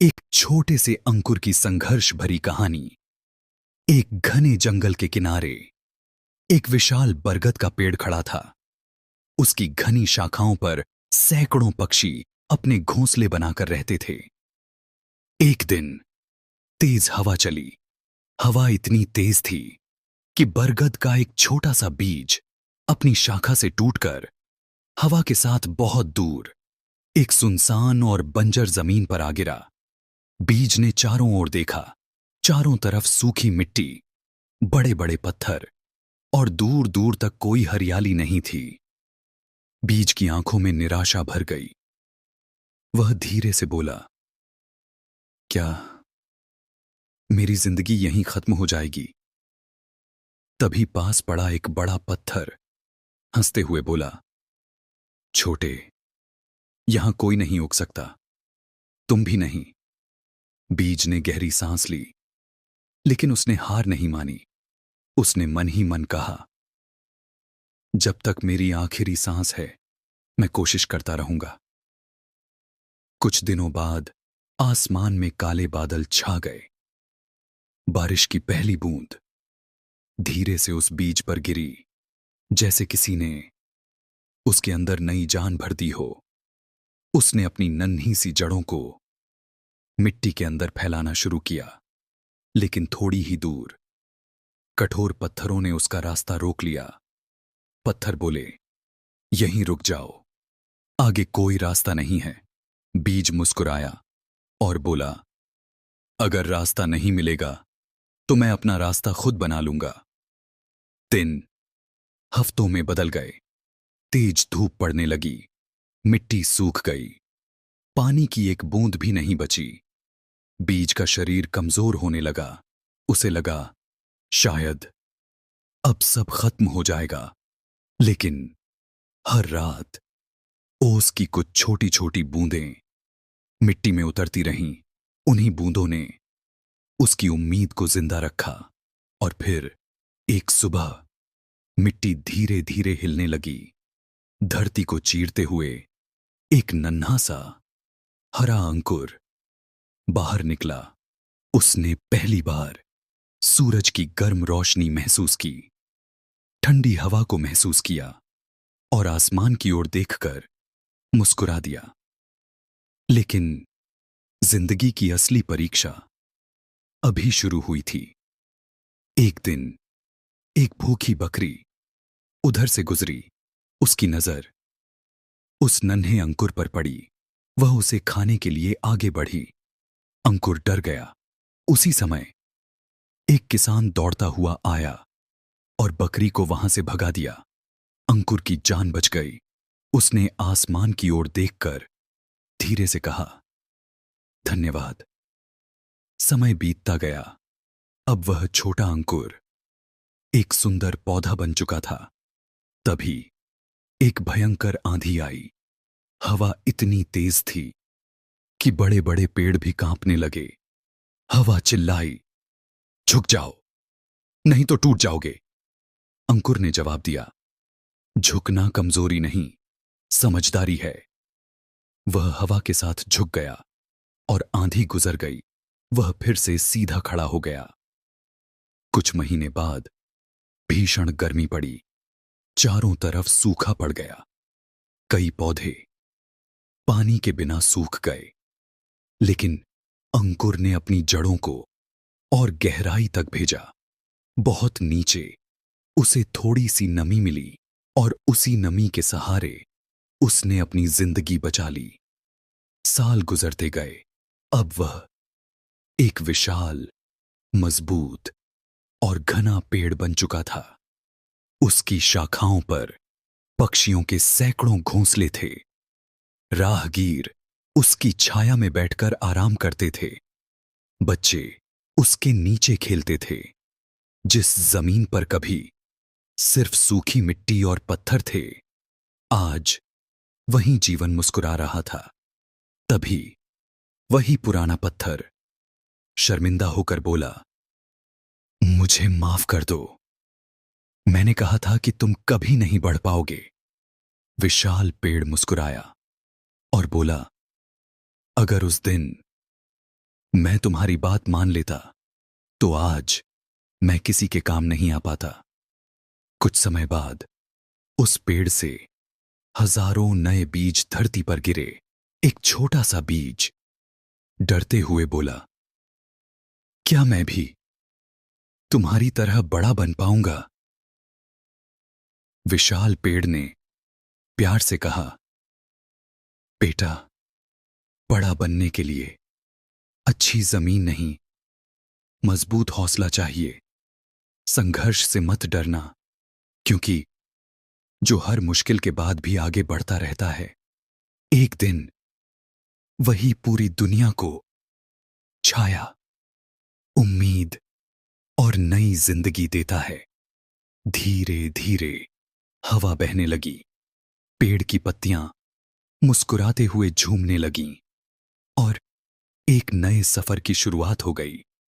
एक छोटे से अंकुर की संघर्ष भरी कहानी। एक घने जंगल के किनारे एक विशाल बरगद का पेड़ खड़ा था। उसकी घनी शाखाओं पर सैकड़ों पक्षी अपने घोंसले बनाकर रहते थे। एक दिन तेज हवा चली। हवा इतनी तेज थी कि बरगद का एक छोटा सा बीज अपनी शाखा से टूटकर हवा के साथ बहुत दूर एक सुनसान और बंजर जमीन पर आ गिरा। बीज ने चारों ओर देखा। चारों तरफ सूखी मिट्टी, बड़े बड़े पत्थर और दूर दूर तक कोई हरियाली नहीं थी। बीज की आंखों में निराशा भर गई। वह धीरे से बोला, क्या मेरी जिंदगी यहीं खत्म हो जाएगी? तभी पास पड़ा एक बड़ा पत्थर हंसते हुए बोला, छोटे, यहां कोई नहीं उग सकता, तुम भी नहीं। बीज ने गहरी सांस ली, लेकिन उसने हार नहीं मानी। उसने मन ही मन कहा, जब तक मेरी आखिरी सांस है मैं कोशिश करता रहूंगा। कुछ दिनों बाद आसमान में काले बादल छा गए। बारिश की पहली बूंद धीरे से उस बीज पर गिरी, जैसे किसी ने उसके अंदर नई जान भर दी हो। उसने अपनी नन्ही सी जड़ों को मिट्टी के अंदर फैलाना शुरू किया, लेकिन थोड़ी ही दूर कठोर पत्थरों ने उसका रास्ता रोक लिया। पत्थर बोले, यहीं रुक जाओ, आगे कोई रास्ता नहीं है। बीज मुस्कुराया और बोला, अगर रास्ता नहीं मिलेगा तो मैं अपना रास्ता खुद बना लूंगा। दिन हफ्तों में बदल गए। तेज धूप पड़ने लगी। मिट्टी सूख गई। पानी की एक बूंद भी नहीं बची। बीज का शरीर कमजोर होने लगा। उसे लगा, शायद अब सब खत्म हो जाएगा। लेकिन हर रात ओस की कुछ छोटी छोटी बूंदें मिट्टी में उतरती रहीं। उन्हीं बूंदों ने उसकी उम्मीद को जिंदा रखा। और फिर एक सुबह मिट्टी धीरे धीरे हिलने लगी। धरती को चीरते हुए एक नन्हा सा हरा अंकुर बाहर निकला। उसने पहली बार सूरज की गर्म रोशनी महसूस की, ठंडी हवा को महसूस किया और आसमान की ओर देखकर मुस्कुरा दिया। लेकिन जिंदगी की असली परीक्षा अभी शुरू हुई थी। एक दिन एक भूखी बकरी उधर से गुजरी। उसकी नजर उस नन्हे अंकुर पर पड़ी। वह उसे खाने के लिए आगे बढ़ी। अंकुर डर गया। उसी समय एक किसान दौड़ता हुआ आया और बकरी को वहां से भगा दिया। अंकुर की जान बच गई। उसने आसमान की ओर देखकर धीरे से कहा, धन्यवाद। समय बीतता गया। अब वह छोटा अंकुर एक सुंदर पौधा बन चुका था। तभी एक भयंकर आंधी आई। हवा इतनी तेज थी कि बड़े बड़े पेड़ भी कांपने लगे। हवा चिल्लाई, झुक जाओ, नहीं तो टूट जाओगे। अंकुर ने जवाब दिया, झुकना कमजोरी नहीं, समझदारी है। वह हवा के साथ झुक गया और आंधी गुजर गई। वह फिर से सीधा खड़ा हो गया। कुछ महीने बाद भीषण गर्मी पड़ी। चारों तरफ सूखा पड़ गया। कई पौधे पानी के बिना सूख गए। लेकिन अंकुर ने अपनी जड़ों को और गहराई तक भेजा। बहुत नीचे उसे थोड़ी सी नमी मिली और उसी नमी के सहारे उसने अपनी जिंदगी बचा ली। साल गुजरते गए। अब वह एक विशाल, मजबूत और घना पेड़ बन चुका था। उसकी शाखाओं पर पक्षियों के सैकड़ों घोंसले थे। राहगीर उसकी छाया में बैठकर आराम करते थे। बच्चे उसके नीचे खेलते थे। जिस जमीन पर कभी सिर्फ सूखी मिट्टी और पत्थर थे, आज वहीं जीवन मुस्कुरा रहा था। तभी वही पुराना पत्थर शर्मिंदा होकर बोला, मुझे माफ कर दो। मैंने कहा था कि तुम कभी नहीं बढ़ पाओगे। विशाल पेड़ मुस्कुराया और बोला, अगर उस दिन मैं तुम्हारी बात मान लेता तो आज मैं किसी के काम नहीं आ पाता। कुछ समय बाद उस पेड़ से हजारों नए बीज धरती पर गिरे। एक छोटा सा बीज डरते हुए बोला, क्या मैं भी तुम्हारी तरह बड़ा बन पाऊंगा? विशाल पेड़ ने प्यार से कहा, बेटा, बड़ा बनने के लिए अच्छी जमीन नहीं, मजबूत हौसला चाहिए। संघर्ष से मत डरना, क्योंकि जो हर मुश्किल के बाद भी आगे बढ़ता रहता है, एक दिन वही पूरी दुनिया को छाया, उम्मीद और नई जिंदगी देता है। धीरे धीरे हवा बहने लगी, पेड़ की पत्तियां मुस्कुराते हुए झूमने लगीं और एक नए सफर की शुरुआत हो गई।